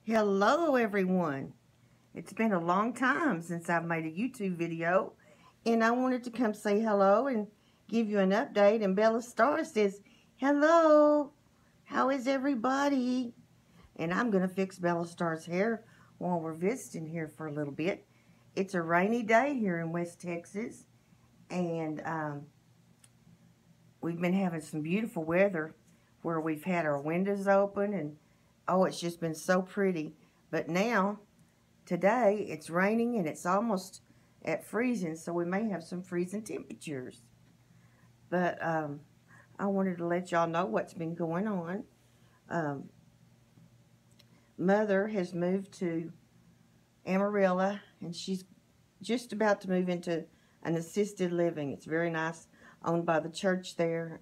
Hello everyone. It's been a long time since I've made a YouTube video and I wanted to come say hello and give you an update, and Bella Star says, hello, how is everybody? And I'm going to fix Bella Star's hair while we're visiting here for a little bit. It's a rainy day here in West Texas, and we've been having some beautiful weather where we've had our windows open, and oh, it's just been so pretty. But now today it's raining and it's almost at freezing, so we may have some freezing temperatures. But I wanted to let y'all know what's been going on. Um, Mother has moved to Amarillo, and she's just about to move into an assisted living. It's very nice, owned by the church there.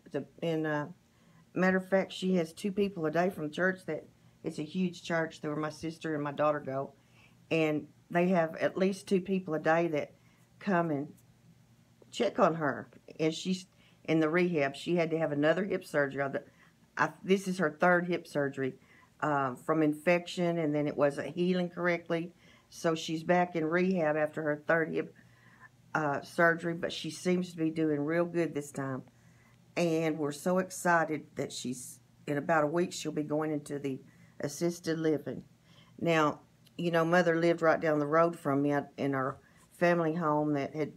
Matter of fact, she has 2 people a day from church. That it's a huge church where my sister and my daughter go, and they have at least 2 people a day that come and check on her. And she's in the rehab. She had to have another hip surgery. This is her 3rd hip surgery from infection, and then it wasn't healing correctly. So she's back in rehab after her 3rd hip surgery, but she seems to be doing real good this time. And we're so excited that in about a week, she'll be going into the assisted living. Now, you know, Mother lived right down the road from me in our family home that had,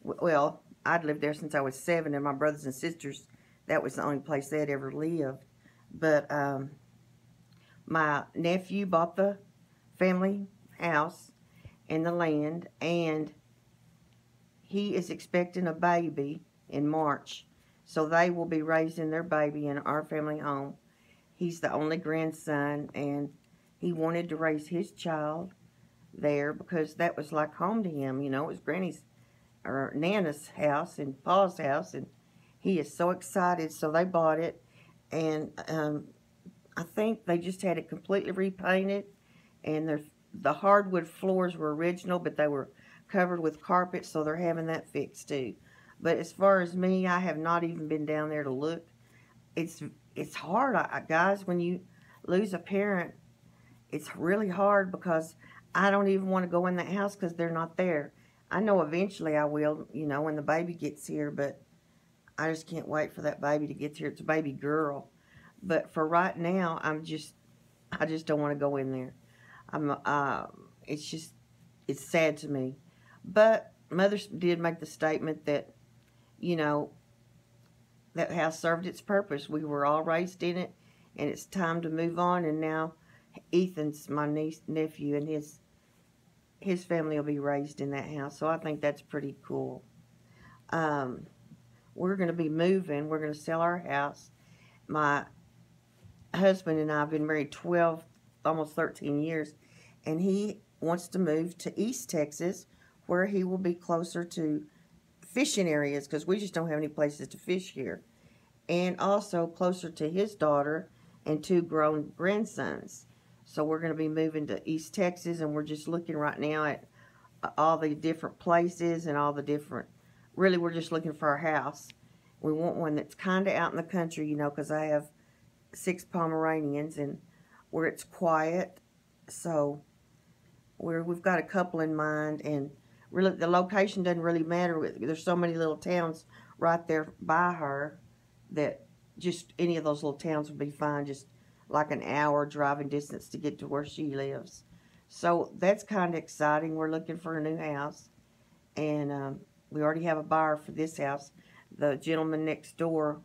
well, I'd lived there since I was 7, and my brothers and sisters, that was the only place they'd ever lived. But my nephew bought the family house and the land, and he is expecting a baby in March. So they will be raising their baby in our family home. He's the only grandson, and he wanted to raise his child there because that was like home to him. You know, it was Granny's or Nana's house and Pa's house, and he is so excited. So they bought it, and I think they just had it completely repainted, and the hardwood floors were original, but they were covered with carpet, so they're having that fixed too. But as far as me, I have not even been down there to look. It's hard, guys, when you lose a parent. It's really hard because I don't even want to go in that house because they're not there. I know eventually I will, you know, when the baby gets here, but I just can't wait for that baby to get here. It's a baby girl. But for right now, I just don't want to go in there. It's sad to me. But Mother did make the statement that, you know, that house served its purpose. We were all raised in it, and it's time to move on. And now Ethan's my nephew, and his family will be raised in that house. So I think that's pretty cool. We're going to be moving. We're going to sell our house. My husband and I have been married 12, almost 13 years, and he wants to move to East Texas, where he will be closer to fishing areas, because we just don't have any places to fish here, and also closer to his daughter and 2 grown grandsons. So we're going to be moving to East Texas, and we're just looking right now at all the different places and all the different, really we're just looking for a house. We want one that's kind of out in the country, you know, because I have 6 Pomeranians, and where it's quiet. So we've got a couple in mind, and really the location doesn't really matter. There's so many little towns right there by her that just any of those little towns would be fine, just like an hour driving distance to get to where she lives. So that's kind of exciting. We're looking for a new house, and we already have a buyer for this house. The gentleman next door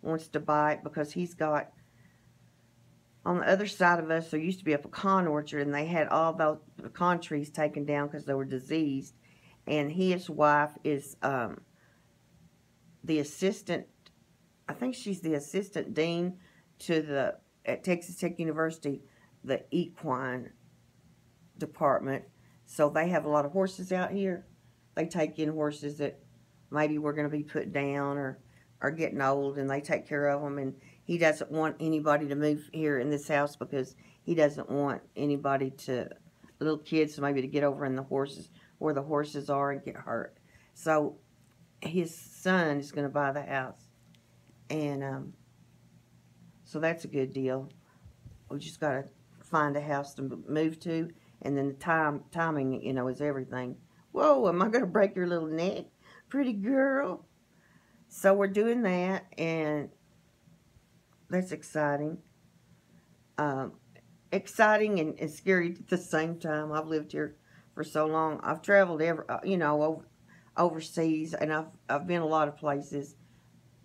wants to buy it because he's got, on the other side of us, there used to be a pecan orchard, and they had all those pecan trees taken down because they were diseased. And his wife is the assistant, I think she's the assistant dean at Texas Tech University, the equine department. So they have a lot of horses out here. They take in horses that maybe we're going to be put down or are getting old, and they take care of them. And he doesn't want anybody to move here in this house because he doesn't want anybody little kids maybe to get over in the horses, where the horses are, and get hurt. So his son is going to buy the house, and so that's a good deal. We just got to find a house to move to, and then the timing, is everything. Whoa, am I going to break your little neck, pretty girl? So we're doing that, and that's exciting. Exciting and scary at the same time. I've lived here for so long. I've traveled overseas, and I've been a lot of places.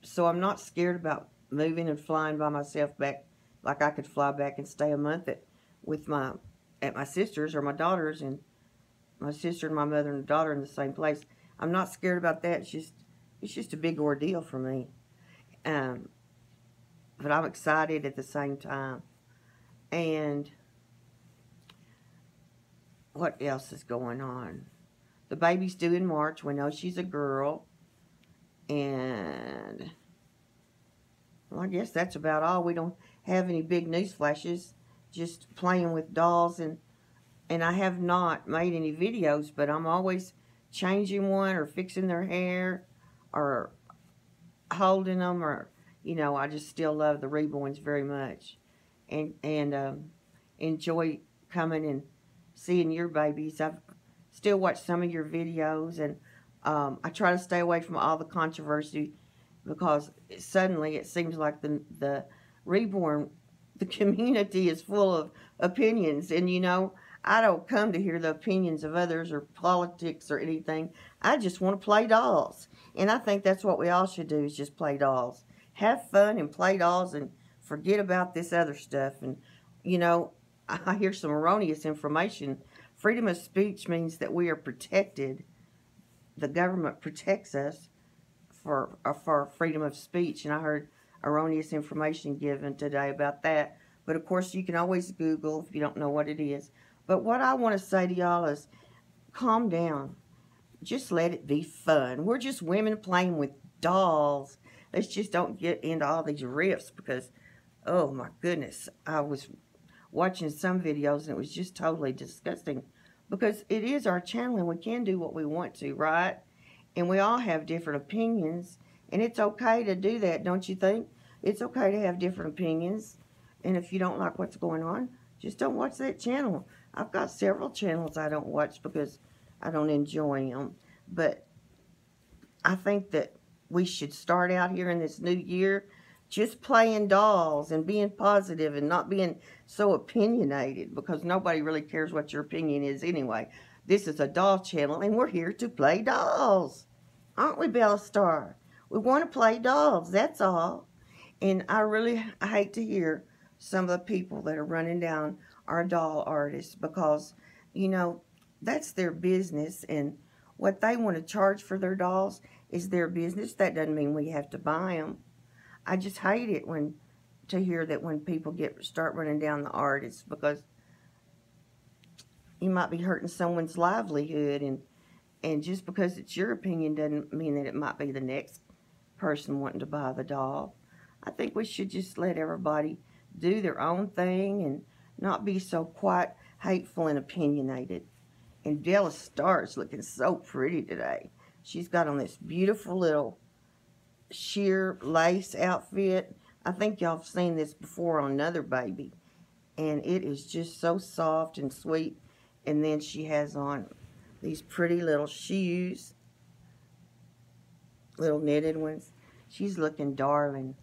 So I'm not scared about moving and flying by myself back. Like I could fly back and stay a month at my sister's or my daughter's, and my sister and my mother and daughter in the same place. I'm not scared about that. It's just a big ordeal for me. But I'm excited at the same time. And what else is going on? The baby's due in March. We know she's a girl. And well, I guess that's about all. We don't have any big news flashes. Just playing with dolls, and I have not made any videos, but I'm always changing one or fixing their hair or holding them, or I just still love the Reborns very much, and enjoy coming and seeing your babies. I've still watched some of your videos, and I try to stay away from all the controversy, because suddenly it seems like the Reborn, the community is full of opinions, and I don't come to hear the opinions of others or politics or anything. I just want to play dolls, and I think that's what we all should do, is just play dolls. Have fun and play dolls and forget about this other stuff. And, I hear some erroneous information. Freedom of speech means that we are protected. The government protects us for freedom of speech, and I heard erroneous information given today about that. But of course, you can always Google if you don't know what it is. But what I want to say to y'all is, calm down. Just let it be fun. We're just women playing with dolls. Let's just don't get into all these riffs, because, oh my goodness, I was watching some videos and it was just totally disgusting, because it is our channel and we can do what we want to, right? And we all have different opinions, and it's okay to do that, don't you think? It's okay to have different opinions, and if you don't like what's going on, just don't watch that channel. I've got several channels I don't watch because I don't enjoy them, but I think that we should start out here in this new year just playing dolls and being positive and not being so opinionated, because nobody really cares what your opinion is anyway. This is a doll channel, and we're here to play dolls. Aren't we, Bella Star? We want to play dolls, that's all. And I hate to hear some of the people that are running down our doll artists, because, that's their business, and what they want to charge for their dolls is their business. That doesn't mean we have to buy them. I just hate it to hear that when people start running down the artists, because you might be hurting someone's livelihood, and just because it's your opinion doesn't mean that it might be the next person wanting to buy the doll. I think we should just let everybody do their own thing and not be so quite hateful and opinionated. And Bella Star is looking so pretty today. She's got on this beautiful little sheer lace outfit. I think y'all have seen this before on another baby. And it is just so soft and sweet. And then she has on these pretty little shoes. Little knitted ones. She's looking darling.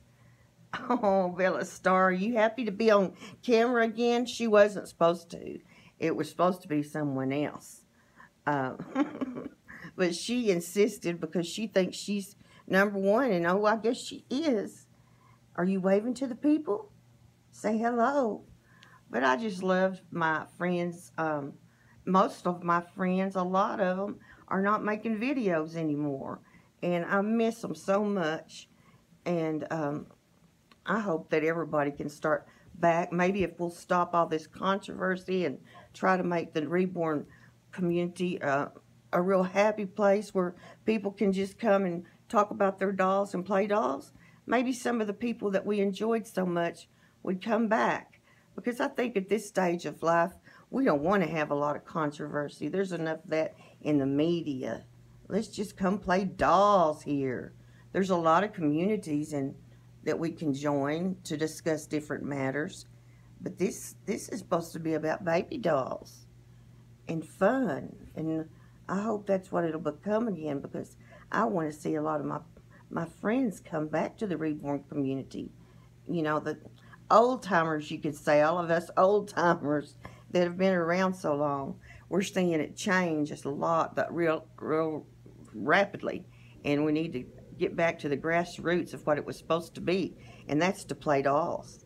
Oh, Bella Star, are you happy to be on camera again? She wasn't supposed to. It was supposed to be someone else. But she insisted because she thinks she's number one, and oh, I guess she is. Are you waving to the people? Say hello. But I just love my friends. Most of my friends, a lot of them, are not making videos anymore. And I miss them so much. And I hope that everybody can start back. Maybe if we'll stop all this controversy and try to make the Reborn community a real happy place where people can just come and talk about their dolls and play dolls, maybe some of the people that we enjoyed so much would come back. Because I think at this stage of life, we don't want to have a lot of controversy. There's enough of that in the media. Let's just come play dolls here. There's a lot of communities that we can join to discuss different matters. But this is supposed to be about baby dolls and fun. And I hope that's what it'll become again, because I want to see a lot of my friends come back to the Reborn community. You know, the old timers, you could say, all of us old timers that have been around so long. We're seeing it change just a lot, but real rapidly. And we need to get back to the grassroots of what it was supposed to be, and that's to play dolls.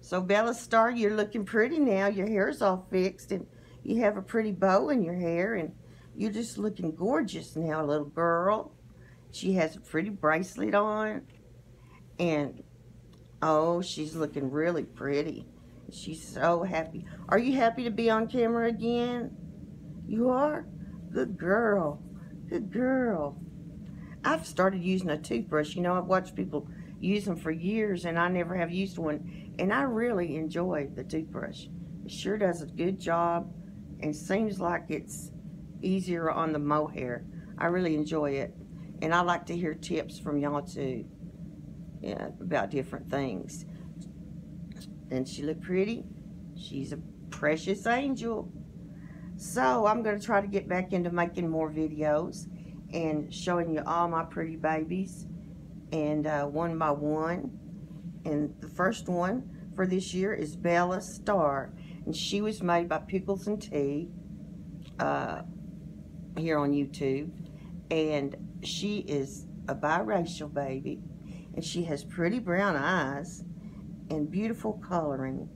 So Bella Star, you're looking pretty now. Your hair's all fixed, and you have a pretty bow in your hair, and you're just looking gorgeous now, little girl. She has a pretty bracelet on, and oh, she's looking really pretty. She's so happy. Are you happy to be on camera again? You are? Good girl. Good girl. I've started using a toothbrush. You know, I've watched people use them for years, and I never have used one. And I really enjoy the toothbrush. It sure does a good job, and seems like it's easier on the mohair. I really enjoy it. And I like to hear tips from y'all too, yeah, about different things. And she look pretty. She's a precious angel. So I'm going to try to get back into making more videos and showing you all my pretty babies, and one by one. And the first one for this year is Bella Star, and she was made by Pickles and Tea here on YouTube. And she is a biracial baby, and she has pretty brown eyes and beautiful coloring,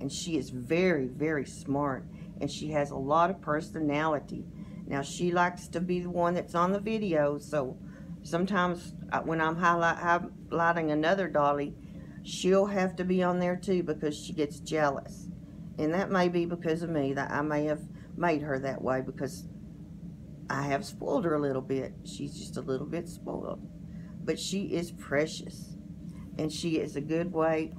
and she is very, very smart, and she has a lot of personality. Now, she likes to be the one that's on the video, so sometimes when I'm highlighting another dolly, she'll have to be on there too, because she gets jealous. And that may be because of me, that I may have made her that way, because I have spoiled her a little bit. She's just a little bit spoiled. But she is precious, and she is a good weight.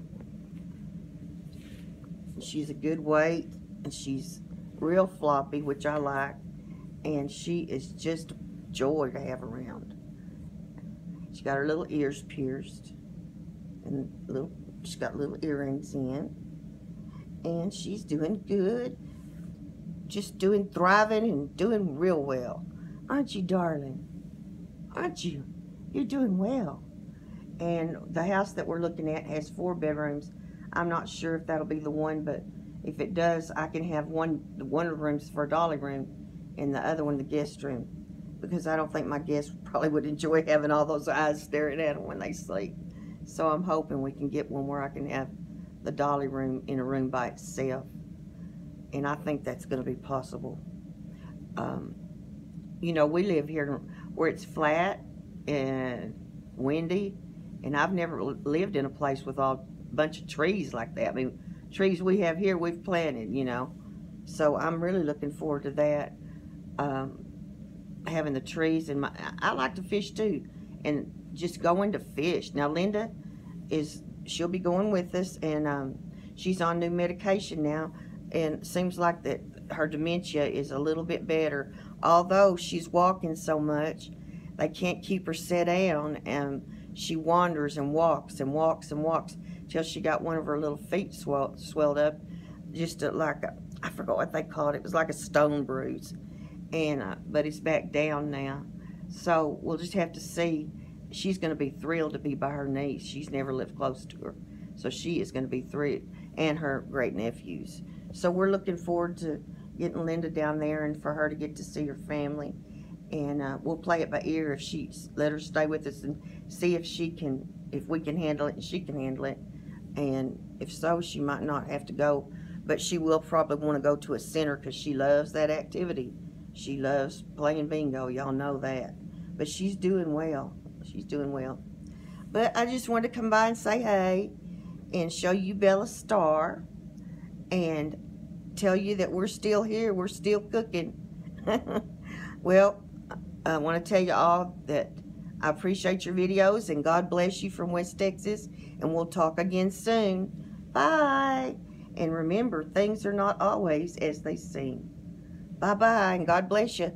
She's a good weight, and she's real floppy, which I like. And she is just a joy to have around. She got her little ears pierced, and she's got little earrings in, and she's doing good. Just thriving and doing real well. Aren't you, darling? Aren't you? You're doing well. And the house that we're looking at has 4 bedrooms. I'm not sure if that'll be the one, but if it does, I can have one of the rooms for a dolly room, and the other one the guest room, because I don't think my guests probably would enjoy having all those eyes staring at them when they sleep. So I'm hoping we can get one where I can have the dolly room in a room by itself, and I think that's going to be possible. You know, we live here where it's flat and windy, and I've never lived in a place with a bunch of trees like that. I mean, trees we have here, we've planted, you know. So I'm really looking forward to that. Having the trees, and I like to fish too, and just going to fish. Now Linda she'll be going with us, and she's on new medication now, and it seems like that her dementia is a little bit better, although she's walking so much they can't keep her set down, and she wanders and walks and walks and walks till she got one of her little feet swelled up, just like I forgot what they called it. It was like a stone bruise. And but it's back down now, so we'll just have to see. She's going to be thrilled to be by her niece. She's never lived close to her, so she is going to be thrilled, and her great nephews. So we're looking forward to getting Linda down there, and for her to get to see her family. And we'll play it by ear if she let her stay with us, and see if we can handle it and she can handle it. And if so, she might not have to go, but she will probably want to go to a center, because she loves that activity. She loves playing bingo, y'all know that. But she's doing well. She's doing well. But I just wanted to come by and say hey, and show you Bella Star, and tell you that we're still here. We're still cooking. Well, I want to tell you all that I appreciate your videos, and God bless you from West Texas, and we'll talk again soon. Bye. And remember, things are not always as they seem. Bye-bye, and God bless you.